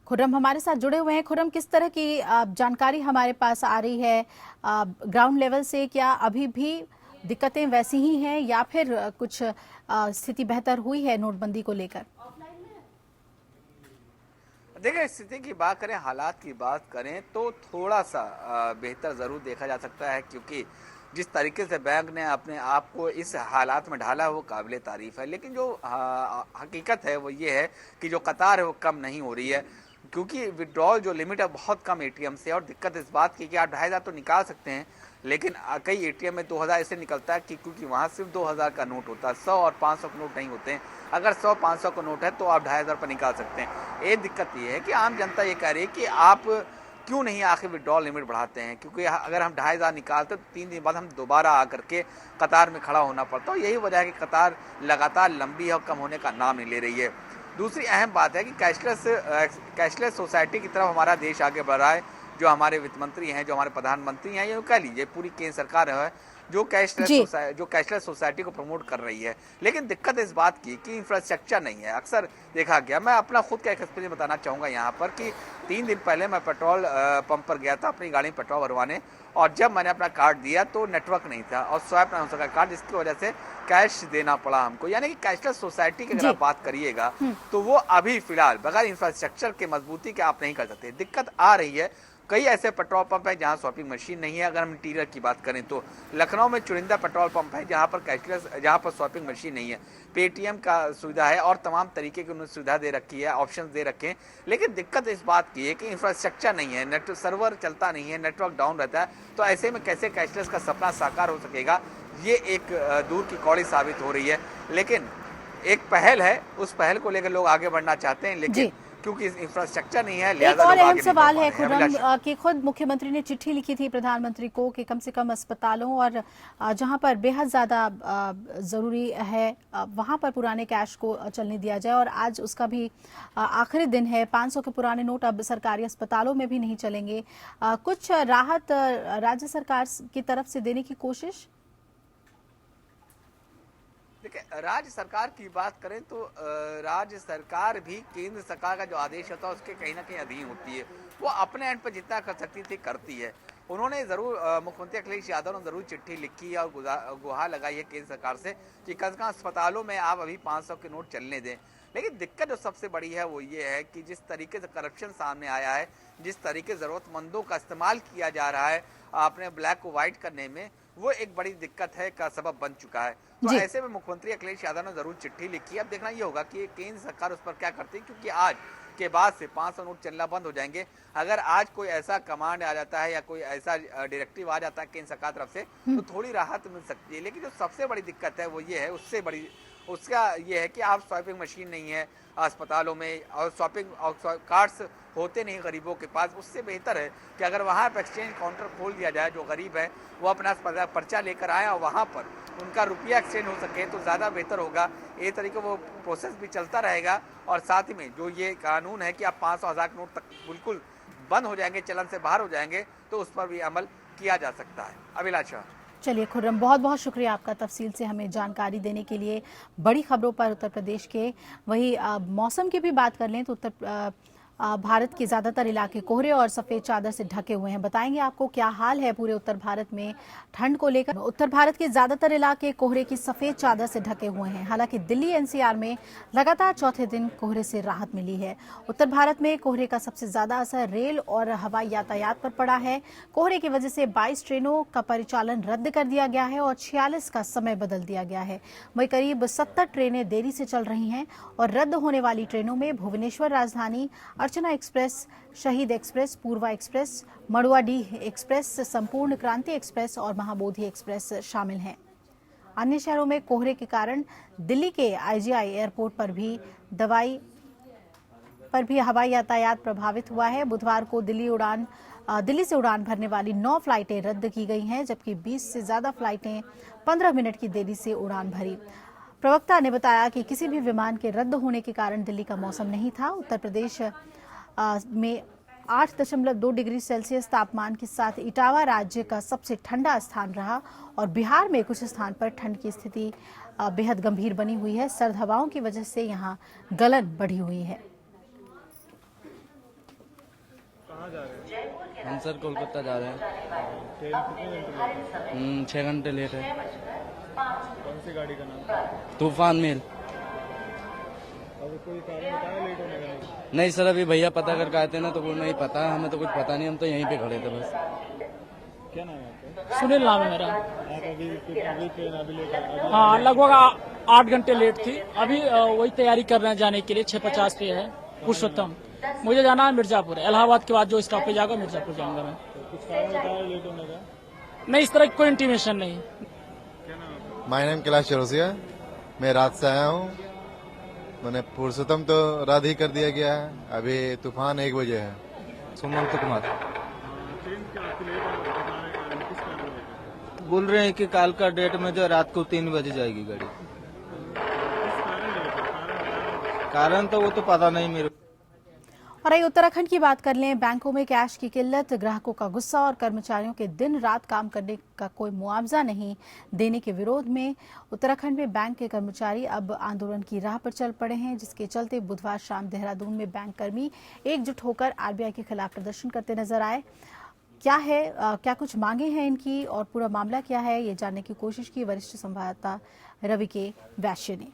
खुर्रम हमारे साथ जुड़े हुए हैं। खुर्रम, किस तरह की जानकारी हमारे पास आ रही है ग्राउंड लेवल से? क्या अभी भी दिक्कतें वैसी ही हैं या फिर कुछ स्थिति बेहतर हुई है नोटबंदी को लेकर? देखिए, स्थिति की बात करें, हालात की बात करें तो थोड़ा सा बेहतर ज़रूर देखा जा सकता है, क्योंकि जिस तरीके से बैंक ने अपने आप को इस हालात में ढाला वो काबिले तारीफ है। लेकिन जो हकीकत है वो ये है कि जो कतार है वो कम नहीं हो रही है, क्योंकि विड्रॉल जो लिमिट है बहुत कम एटीएम से। और दिक्कत इस बात की कि आप 2500 तो निकाल सकते हैं, लेकिन कई एटीएम में 2000 ऐसे निकलता है कि क्योंकि वहाँ सिर्फ 2000 का नोट होता है, 100 और 500 के नोट नहीं होते हैं। अगर 100-500 का नोट है तो आप 2500 पर निकाल सकते हैं। एक दिक्कत ये है कि आम जनता ये कह रही है कि आप क्यों नहीं आखिर विड्रॉल लिमिट बढ़ाते हैं, क्योंकि अगर हम 2500 निकालते तो 3 दिन बाद हम दोबारा आकर के कतार में खड़ा होना पड़ता है। यही वजह है कि कतार लगातार लंबी है और कम होने का नाम नहीं ले रही है। दूसरी अहम बात है कि कैशलेस सोसाइटी की तरफ हमारा देश आगे बढ़ रहा है। जो हमारे वित्त मंत्री हैं, जो हमारे प्रधानमंत्री हैं, ये कह लीजिए पूरी केंद्र सरकार है जो कैशलेस सोसाइटी को प्रमोट कर रही है। लेकिन दिक्कत इस बात की कि इंफ्रास्ट्रक्चर नहीं है। अक्सर देखा गया, मैं अपना खुद का एक एक्सपीरियंस बताना चाहूँगा यहाँ पर कि 3 दिन पहले मैं पेट्रोल पंप पर गया था अपनी गाड़ी में पेट्रोल भरवाने, और जब मैंने अपना कार्ड दिया तो नेटवर्क नहीं था और स्वैप नहीं हो सका कार्ड, जिसकी वजह से कैश देना पड़ा हमको। यानी कि कैशलेस सोसाइटी की अगर आप बात करिएगा तो वो अभी फिलहाल बगैर इंफ्रास्ट्रक्चर के मजबूती के आप नहीं कर सकते। दिक्कत आ रही है, कई ऐसे पेट्रोल पंप है जहां स्वैपिंग मशीन नहीं है। अगर हम इंटीरियर की बात करें तो लखनऊ में चुनिंदा पेट्रोल पंप है जहां पर स्वैपिंग मशीन नहीं है। पेटीएम का सुविधा है और तमाम तरीके की उन्होंने सुविधा दे रखी है, ऑप्शंस दे रखे हैं। लेकिन दिक्कत इस बात की है कि इंफ्रास्ट्रक्चर नहीं है, नेट सर्वर चलता नहीं है, नेटवर्क डाउन रहता है। तो ऐसे में कैसे कैशलेस का सपना साकार हो सकेगा, ये एक दूर की कौड़ी साबित हो रही है। लेकिन एक पहल है, उस पहल को लेकर लोग आगे बढ़ना चाहते हैं, लेकिन क्योंकि इंफ्रास्ट्रक्चर नहीं है, एक और अहम सवाल है खुर्रम कि खुद मुख्यमंत्री ने चिट्ठी लिखी थी प्रधानमंत्री को कि कम से कम अस्पतालों और जहां पर बेहद ज्यादा जरूरी है वहां पर पुराने कैश को चलने दिया जाए, और आज उसका भी आखिरी दिन है। 500 के पुराने नोट अब सरकारी अस्पतालों में भी नहीं चलेंगे। कुछ राहत राज्य सरकार की तरफ से देने की कोशिश? देखिए, राज्य सरकार की बात करें तो राज्य सरकार भी केंद्र सरकार का जो आदेश होता है उसके कहीं ना कहीं अधीन होती है। वो अपने एंड पर जितना कर सकती थी करती है। उन्होंने जरूर मुख्यमंत्री अखिलेश यादव ने जरूर चिट्ठी लिखी और गुहार लगाई है केंद्र सरकार से कि कम से कम अस्पतालों में आप अभी 500 के नोट चलने दें। लेकिन दिक्कत जो सबसे बड़ी है वो ये है कि जिस तरीके से करप्शन सामने आया है, जिस तरीके से ज़रूरतमंदों का इस्तेमाल किया जा रहा है, अपने ब्लैक को व्हाइट करने में वो एक बड़ी दिक्कत है का सबब बन चुका है। तो ऐसे में मुख्यमंत्री अखिलेश यादव ने जरूर चिट्ठी लिखी। अब देखना ये होगा कि केंद्र सरकार उस पर क्या करती है, क्योंकि आज के बाद से 500 नोट चलना बंद हो जाएंगे। अगर आज कोई ऐसा कमांड आ जाता है या कोई ऐसा डायरेक्टिव आ जाता है केंद्र सरकार तरफ से तो थोड़ी राहत मिल सकती है। लेकिन जो सबसे बड़ी दिक्कत है वो ये है, उसका ये है कि आप स्वाइपिंग मशीन नहीं है अस्पतालों में और शॉपिंग और कार्ड्स होते नहीं गरीबों के पास। उससे बेहतर है कि अगर वहाँ पर एक्सचेंज काउंटर खोल दिया जाए, जो गरीब है वो अपना पर्चा लेकर आए और वहाँ पर उनका रुपया एक्सचेंज हो सके तो ज़्यादा बेहतर होगा। ये तरीके वो प्रोसेस भी चलता रहेगा और साथ ही में जो ये कानून है कि आप 500,000 नोट तक बिल्कुल बंद हो जाएंगे, चलन से बाहर हो जाएंगे, तो उस पर भी अमल किया जा सकता है। अभिलाषा। चलिए खुर्रम, बहुत बहुत शुक्रिया आपका तफसील से हमें जानकारी देने के लिए। बड़ी खबरों पर उत्तर प्रदेश के, वही मौसम की भी बात कर लें तो भारत के ज्यादातर इलाके कोहरे और सफेद चादर से ढके हुए हैं। बताएंगे आपको क्या हाल है पूरे उत्तर भारत में ठंड को लेकर। उत्तर भारत के ज्यादातर इलाके कोहरे की सफेद चादर से ढके हुए हैं। हालांकि दिल्ली एनसीआर में लगातार चौथे दिन कोहरे से राहत मिली है। उत्तर भारत में कोहरे का सबसे ज्यादा असर रेल और हवाई यातायात पर पड़ा है। कोहरे की वजह से 22 ट्रेनों का परिचालन रद्द कर दिया गया है और 46 का समय बदल दिया गया है। वहीं करीब 70 ट्रेनें देरी से चल रही हैं और रद्द होने वाली ट्रेनों में भुवनेश्वर राजधानी, अर्चना एक्सप्रेस, शहीद एक्सप्रेस, पूर्वा एक्सप्रेस, मड़ुआडीह एक्सप्रेस, संपूर्ण क्रांति एक्सप्रेस और महाबोधि एक्सप्रेस शामिल हैं। अन्य शहरों में कोहरे के कारण दिल्ली के आईजीआई एयरपोर्ट पर भी हवाई यातायात प्रभावित हुआ है। बुधवार को दिल्ली से उड़ान भरने वाली 9 फ्लाइटें रद्द की गई हैं, जबकि 20 से ज्यादा फ्लाइटें 15 मिनट की देरी से उड़ान भरी। प्रवक्ता ने बताया कि किसी भी विमान के रद्द होने के कारण दिल्ली का मौसम नहीं था। उत्तर प्रदेश में 8.2 डिग्री सेल्सियस तापमान के साथ इटावा राज्य का सबसे ठंडा स्थान रहा और बिहार में कुछ स्थान पर ठंड की स्थिति बेहद गंभीर बनी हुई है। सर्द हवाओं की वजह से यहाँ गलन बढ़ी हुई है। कहाँ जा रहे हैं? हम सर कोलकाता जा रहे हैं। ट्रेन कितने घंटे लेट है? 6 घंटे लेट है। कौन सी गाड़ी का नाम? तूफान मेल। कोई कारण बताया लेट होने का? नहीं सर, अभी भैया पता करके आए थे ना, तो वो नहीं पता, हमें तो कुछ पता नहीं, हम तो यहीं पे खड़े थे बस। क्या नाम है आपका? सुनील नाम है मेरा। आप अभी ट्रेन अभी लेकर? हाँ, लगभग 8 घंटे लेट थी। अभी वही तैयारी कर रहे हैं जाने के लिए। 6:50 पे है पुरुषोत्तम। मुझे जाना है मिर्जापुर। इलाहाबाद के बाद जो स्टॉपेज आएगा मिर्जापुर जाऊंगा मैं। कुछ कारण बताया लेट होने का? नहीं, इस तरह कोई इंटीमेशन नहीं। माय नेम कैलाश चौरसिया, मैं रात से आया हूँ। मैंने पुरुषोत्तम तो रद्द ही कर दिया गया है, अभी तूफान 1 बजे है। सुमंत कुमार। बोल रहे हैं कि काल का डेट में जो रात को 3 बजे जाएगी गाड़ी। कारण तो वो तो पता नहीं मेरे। और आइए उत्तराखंड की बात कर लें। बैंकों में कैश की किल्लत, ग्राहकों का गुस्सा और कर्मचारियों के दिन रात काम करने का कोई मुआवजा नहीं देने के विरोध में उत्तराखंड में बैंक के कर्मचारी अब आंदोलन की राह पर चल पड़े हैं, जिसके चलते बुधवार शाम देहरादून में बैंक कर्मी एकजुट होकर आरबीआई के खिलाफ प्रदर्शन करते नजर आए। क्या कुछ मांगे हैं इनकी और पूरा मामला क्या है, ये जानने की कोशिश की वरिष्ठ संवाददाता रवि के वैश्य ने।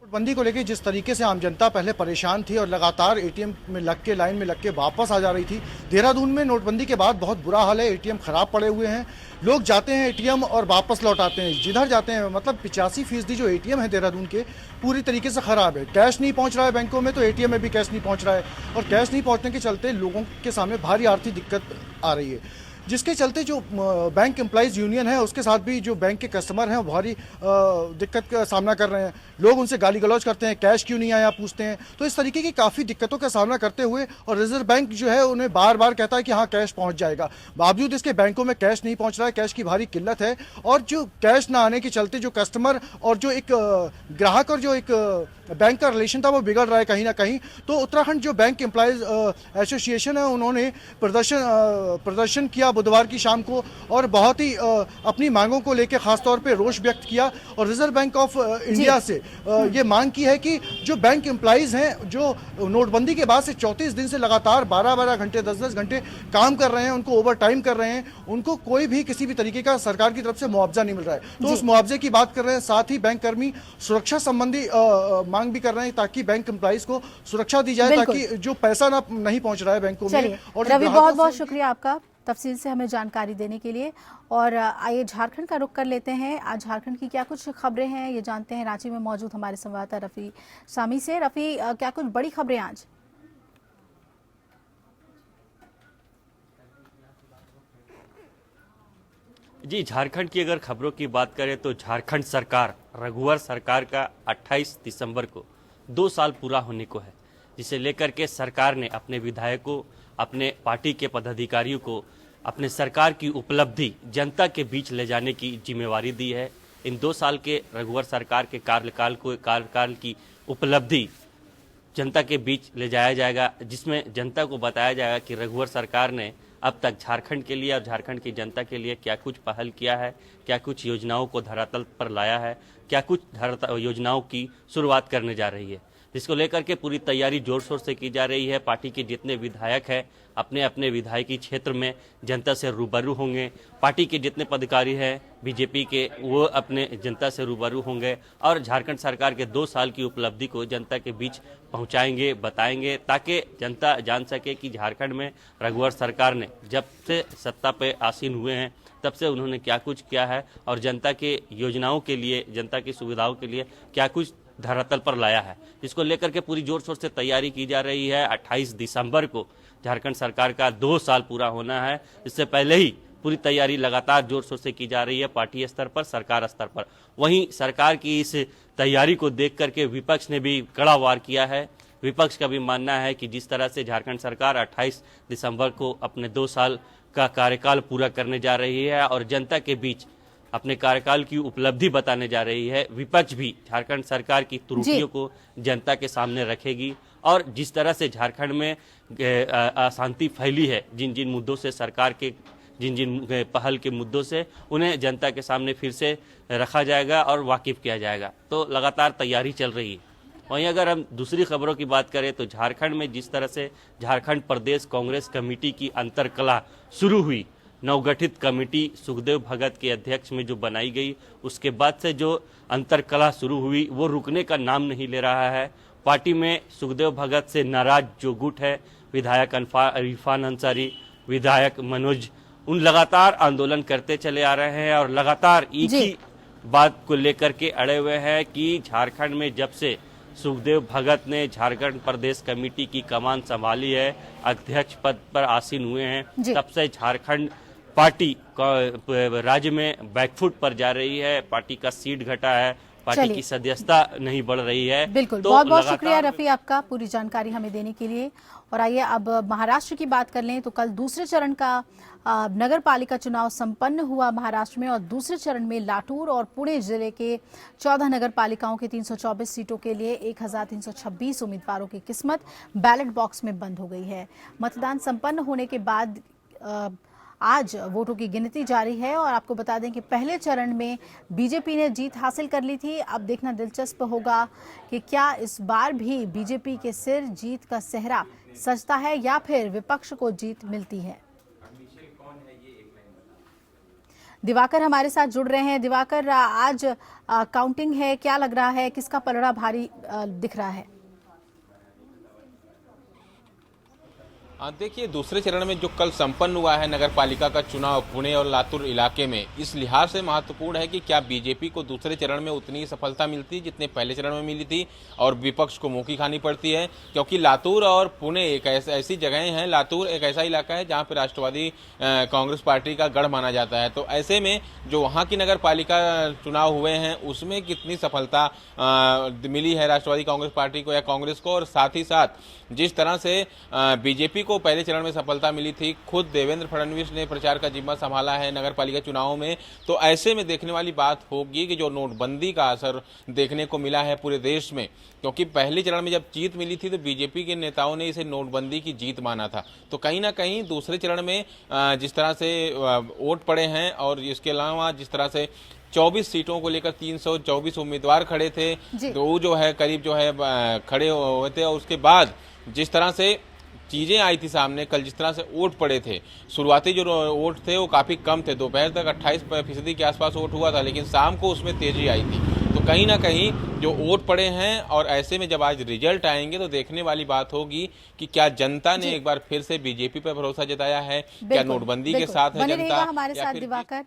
नोटबंदी को लेकर जिस तरीके से आम जनता पहले परेशान थी और लगातार एटीएम में लग के लाइन में लग के वापस आ जा रही थी, देहरादून में नोटबंदी के बाद बहुत बुरा हाल है। एटीएम खराब पड़े हुए हैं, लोग जाते हैं एटीएम और वापस लौट आते हैं जिधर जाते हैं। मतलब 85% जो एटीएम है देहरादून के पूरी तरीके से खराब है। कैश नहीं पहुंच रहा है बैंकों में, तो एटीएम में भी कैश नहीं पहुंच रहा है और कैश नहीं पहुंचने के चलते लोगों के सामने भारी आर्थिक दिक्कत आ रही है, जिसके चलते जो बैंक एम्प्लॉइज यूनियन है उसके साथ भी जो बैंक के कस्टमर हैं वो भारी दिक्कत का सामना कर रहे हैं। लोग उनसे गाली गलौज करते हैं, कैश क्यों नहीं आया पूछते हैं। तो इस तरीके की काफ़ी दिक्कतों का सामना करते हुए और रिजर्व बैंक जो है उन्हें बार बार कहता है कि हाँ कैश पहुंच जाएगा, बावजूद इसके बैंकों में कैश नहीं पहुंच रहा है। कैश की भारी किल्लत है और जो कैश ना आने के चलते जो कस्टमर और जो एक ग्राहक और जो एक बैंक का रिलेशन था वो बिगड़ रहा है कहीं ना कहीं। तो उत्तराखंड जो बैंक एम्प्लॉइज एसोसिएशन है उन्होंने प्रदर्शन किया बुधवार की शाम को और बहुत ही अपनी मांगों को लेकर खासतौर पे रोष व्यक्त किया और रिजर्व बैंक ऑफ इंडिया से ये मांग की है कि जो बैंक एम्प्लॉइज हैं जो नोटबंदी के बाद से 34 दिन से लगातार 12-12 घंटे 10-10 घंटे काम कर रहे हैं, उनको ओवर टाइम कर रहे हैं, उनको कोई भी किसी भी तरीके का सरकार की तरफ से मुआवजा नहीं मिल रहा है, तो उस मुआवजे की बात कर रहे हैं। साथ ही बैंक कर्मी सुरक्षा संबंधी मांग भी कर रहे हैं ताकि बैंक एम्प्लॉइज को सुरक्षा दी जाए, ताकि जो पैसा ना नहीं पहुंच रहा है बैंकों में। और रवि, बहुत बहुत शुक्रिया आपका तफसील से हमें जानकारी देने के लिए। और आइए झारखंड का रुख कर लेते हैं। आज झारखंड की क्या कुछ खबरें हैं ये जानते हैं रांची में मौजूद हमारे संवाददाता रफी सामी से। रफी, क्या कुछ बड़ी खबरें आज? जी, झारखंड की अगर खबरों की बात करें तो झारखंड सरकार, रघुवर सरकार का 28 दिसंबर को 2 साल पूरा होने को है, जिसे लेकर के सरकार ने अपने विधायकों, अपने पार्टी के पदाधिकारियों को अपने सरकार की उपलब्धि जनता के बीच ले जाने की जिम्मेवारी दी है। इन 2 साल के रघुवर सरकार के कार्यकाल की उपलब्धि जनता के बीच ले जाया जाएगा, जिसमें जनता को बताया जाएगा कि रघुवर सरकार ने अब तक झारखंड के लिए और झारखंड की जनता के लिए क्या कुछ पहल किया है, क्या कुछ योजनाओं को धरातल पर लाया है, क्या कुछ योजनाओं की शुरुआत करने जा रही है, जिसको लेकर के पूरी तैयारी जोर शोर से की जा रही है। पार्टी के जितने विधायक हैं अपने अपने विधायकी क्षेत्र में जनता से रूबरू होंगे, पार्टी के जितने पदाधिकारी हैं बीजेपी के वो अपने जनता से रूबरू होंगे और झारखंड सरकार के 2 साल की उपलब्धि को जनता के बीच पहुंचाएंगे, बताएंगे, ताकि जनता जान सके कि झारखंड में रघुवर सरकार ने जब से सत्ता पे आसीन हुए हैं तब से उन्होंने क्या कुछ किया है और जनता के योजनाओं के लिए, जनता की सुविधाओं के लिए क्या कुछ धरातल पर लाया है, जिसको लेकर के पूरी जोर शोर से तैयारी की जा रही है। 28 दिसंबर को झारखंड सरकार का 2 साल पूरा होना है। इससे पहले ही पूरी तैयारी लगातार जोर शोर से की जा रही है पार्टी स्तर पर, सरकार स्तर पर। वहीं सरकार की इस तैयारी को देख करके विपक्ष ने भी कड़ा वार किया है। विपक्ष का भी मानना है कि जिस तरह से झारखंड सरकार 28 दिसंबर को अपने 2 साल का कार्यकाल पूरा करने जा रही है और जनता के बीच अपने कार्यकाल की उपलब्धि बताने जा रही है, विपक्ष भी झारखंड सरकार की त्रुटियों को जनता के सामने रखेगी और जिस तरह से झारखंड में अशांति फैली है, जिन जिन मुद्दों से सरकार के जिन पहल के मुद्दों से उन्हें जनता के सामने फिर से रखा जाएगा और वाकिफ किया जाएगा। तो लगातार तैयारी चल रही है। वहीं अगर हम दूसरी खबरों की बात करें तो झारखंड में जिस तरह से झारखंड प्रदेश कांग्रेस कमेटी की अंतरकलह शुरू हुई, नवगठित कमेटी सुखदेव भगत के अध्यक्ष में जो बनाई गई, उसके बाद से जो अंतरकलह शुरू हुई वो रुकने का नाम नहीं ले रहा है। पार्टी में सुखदेव भगत से नाराज जो गुट है, विधायक इरफान अंसारी, विधायक मनोज, उन लगातार आंदोलन करते चले आ रहे हैं और लगातार एक ही बात को लेकर के अड़े हुए हैं कि झारखंड में जब से सुखदेव भगत ने झारखंड प्रदेश कमेटी की कमान संभाली है, अध्यक्ष पद पर आसीन हुए हैं, तब से झारखंड पार्टी राज्य में बैकफुट पर जा रही है। पार्टी का सीट घटा है, पार्टी की सदस्यता नहीं बढ़ रही है। बिल्कुल, तो बहुत बहुत शुक्रिया रफी आपका पूरी जानकारी हमें देने के लिए। और आइए अब महाराष्ट्र की बात कर लें तो कल दूसरे चरण का नगर पालिका चुनाव संपन्न हुआ महाराष्ट्र में और दूसरे चरण में लातूर और पुणे जिले के 14 नगर पालिकाओं के 324 सीटों के लिए 1326 उम्मीदवारों की किस्मत बैलेट बॉक्स में बंद हो गई है। मतदान संपन्न होने के बाद आज वोटों की गिनती जारी है और आपको बता दें कि पहले चरण में बीजेपी ने जीत हासिल कर ली थी। अब देखना दिलचस्प होगा कि क्या इस बार भी बीजेपी के सिर जीत का सेहरा सजता है या फिर विपक्ष को जीत मिलती है। दिवाकर हमारे साथ जुड़ रहे हैं। दिवाकर, आज काउंटिंग है, क्या लग रहा है, किसका पलड़ा भारी दिख रहा है? देखिए, दूसरे चरण में जो कल संपन्न हुआ है नगर पालिका का चुनाव पुणे और लातूर इलाके में, इस लिहाज से महत्वपूर्ण है कि क्या बीजेपी को दूसरे चरण में उतनी सफलता मिलती जितने पहले चरण में मिली थी और विपक्ष को मुंह की खानी पड़ती है, क्योंकि लातूर और पुणे एक ऐसी जगहें हैं। लातूर एक ऐसा इलाका है जहां पर राष्ट्रवादी कांग्रेस पार्टी का गढ़ माना जाता है। तो ऐसे में जो वहां की नगर पालिका चुनाव हुए हैं उसमें कितनी सफलता मिली है राष्ट्रवादी कांग्रेस पार्टी को या कांग्रेस को, और साथ ही साथ जिस तरह से बीजेपी को पहले चरण में सफलता मिली थी, खुद देवेंद्र फडणवीस ने प्रचार का जिम्मा संभाला है नगर पालिका चुनावों में। तो ऐसे में देखने वाली बात होगी कि जो नोटबंदी का असर देखने को मिला है पूरे देश में, क्योंकि पहले चरण में जब जीत मिली थी तो बीजेपी के नेताओं ने इसे नोटबंदी की जीत माना था। तो कहीं ना कहीं दूसरे चरण में जिस तरह से वोट पड़े हैं और इसके अलावा जिस तरह से 24 सीटों को लेकर 324 उम्मीदवार खड़े थे, तो वो जो है करीब जो है खड़े हुए थे। और उसके बाद जिस तरह से चीजें आई थी सामने, कल जिस तरह से वोट पड़े थे, शुरुआती जो वोट थे वो काफी कम थे, दोपहर तक 28% के आसपास वोट हुआ था, लेकिन शाम को उसमें तेजी आई थी। तो कहीं ना कहीं जो वोट पड़े हैं और ऐसे में जब आज रिजल्ट आएंगे तो देखने वाली बात होगी कि क्या जनता ने एक बार फिर से बीजेपी पर भरोसा जताया है, क्या नोटबंदी के साथ है जनता। हमारे साथ दिवाकर।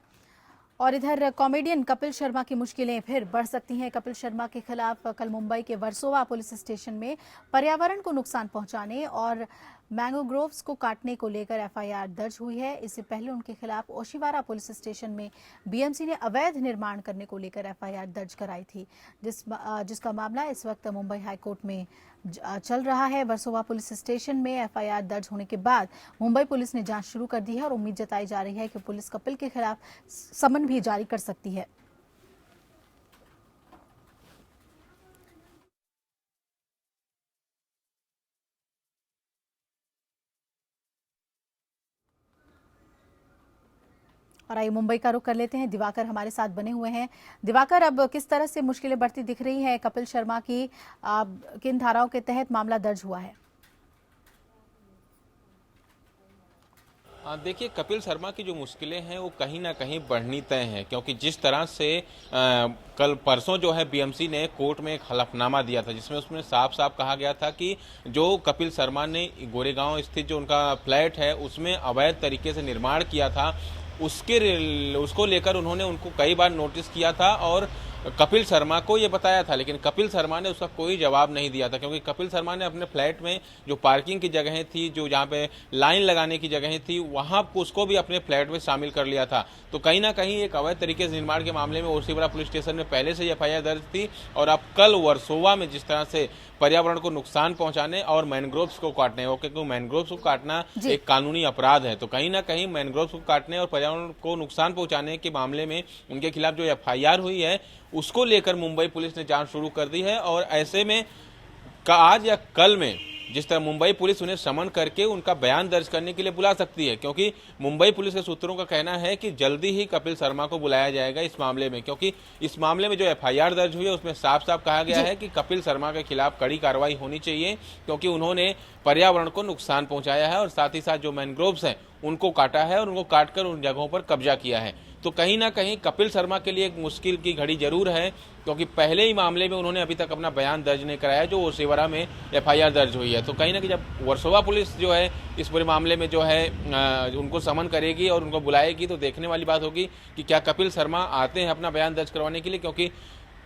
और इधर कॉमेडियन कपिल शर्मा की मुश्किलें फिर बढ़ सकती हैं। कपिल शर्मा के खिलाफ कल मुंबई के वर्सोवा पुलिस स्टेशन में पर्यावरण को नुकसान पहुंचाने और मैंगो ग्रोव्स को काटने को लेकर एफआईआर दर्ज हुई है। इससे पहले उनके खिलाफ ओशिवारा पुलिस स्टेशन में बीएमसी ने अवैध निर्माण करने को लेकर एफआईआर दर्ज कराई थी, जिसका मामला इस वक्त मुंबई हाईकोर्ट में चल रहा है। वर्सोवा पुलिस स्टेशन में एफआईआर दर्ज होने के बाद मुंबई पुलिस ने जांच शुरू कर दी है और उम्मीद जताई जा रही है कि पुलिस कपिल के खिलाफ समन भी जारी कर सकती है। और आइए मुंबई का रुख कर लेते हैं, दिवाकर हमारे साथ बने हुए हैं। दिवाकर, अब किस तरह से मुश्किलें बढ़ती दिख रही हैं कपिल शर्मा की, किन धाराओं के तहत मामला दर्ज हुआ है? देखिए, कपिल शर्मा की जो मुश्किलें हैं वो कहीं ना कहीं बढ़नी तय हैं, क्योंकि जिस तरह से कल परसों जो है बीएमसी ने कोर्ट में एक हलफनामा दिया था जिसमें उसमें साफ साफ कहा गया था कि जो कपिल शर्मा ने गोरेगांव स्थित जो उनका फ्लैट है उसमें अवैध तरीके से निर्माण किया था, उसको लेकर उन्होंने उनको कई बार नोटिस किया था और कपिल शर्मा को ये बताया था, लेकिन कपिल शर्मा ने उसका कोई जवाब नहीं दिया था, क्योंकि कपिल शर्मा ने अपने फ्लैट में जो पार्किंग की जगहें थी, जो जहाँ पे लाइन लगाने की जगहें थी, वहाँ उसको भी अपने फ्लैट में शामिल कर लिया था। तो कहीं ना कहीं एक अवैध तरीके से निर्माण के मामले में ओशिवारा पुलिस स्टेशन में पहले से एफआईआर दर्ज थी और अब कल वर्सोवा में जिस तरह से पर्यावरण को नुकसान पहुंचाने और मैनग्रोव्स को काटने, क्योंकि मैनग्रोव्स को काटना एक कानूनी अपराध है, तो कहीं ना कहीं मैनग्रोव्स को काटने और पर्यावरण को नुकसान पहुंचाने के मामले में उनके खिलाफ जो एफआईआर हुई है उसको लेकर मुंबई पुलिस ने जांच शुरू कर दी है। और ऐसे में आज या कल में जिस तरह मुंबई पुलिस उन्हें समन करके उनका बयान दर्ज करने के लिए बुला सकती है, क्योंकि मुंबई पुलिस के सूत्रों का कहना है कि जल्दी ही कपिल शर्मा को बुलाया जाएगा इस मामले में, क्योंकि इस मामले में जो एफआईआर दर्ज हुई है उसमें साफ साफ कहा गया है कि कपिल शर्मा के खिलाफ कड़ी कार्रवाई होनी चाहिए, क्योंकि उन्होंने पर्यावरण को नुकसान पहुंचाया है और साथ ही साथ जो मैनग्रोव्स हैं उनको काटा है और उनको काटकर उन जगहों पर कब्जा किया है। तो कहीं ना कहीं कपिल शर्मा के लिए एक मुश्किल की घड़ी जरूर है, क्योंकि पहले ही मामले में उन्होंने अभी तक अपना बयान दर्ज नहीं कराया जो ओशिवारा में एफआईआर दर्ज हुई है। तो कहीं ना कहीं जब वर्सोवा पुलिस जो है इस पूरे मामले में जो है उनको समन करेगी और उनको बुलाएगी तो देखने वाली बात होगी कि क्या कपिल शर्मा आते हैं अपना बयान दर्ज करवाने के लिए, क्योंकि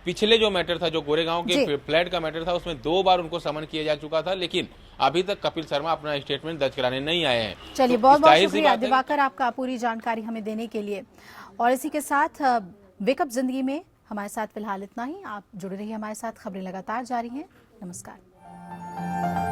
पिछले जो मैटर था, जो गोरेगांव के फ्लैट का मैटर था, उसमें 2 बार उनको समन किया जा चुका था, लेकिन अभी तक कपिल शर्मा अपना स्टेटमेंट दर्ज कराने नहीं आए हैं। चलिए, बहुत बहुत शुक्रिया दिवाकर आपका पूरी जानकारी हमें देने के लिए। और इसी के साथ वेकअप जिंदगी में हमारे साथ फिलहाल इतना ही। आप जुड़े रहिए हमारे साथ, खबरें लगातार जारी हैं। नमस्कार।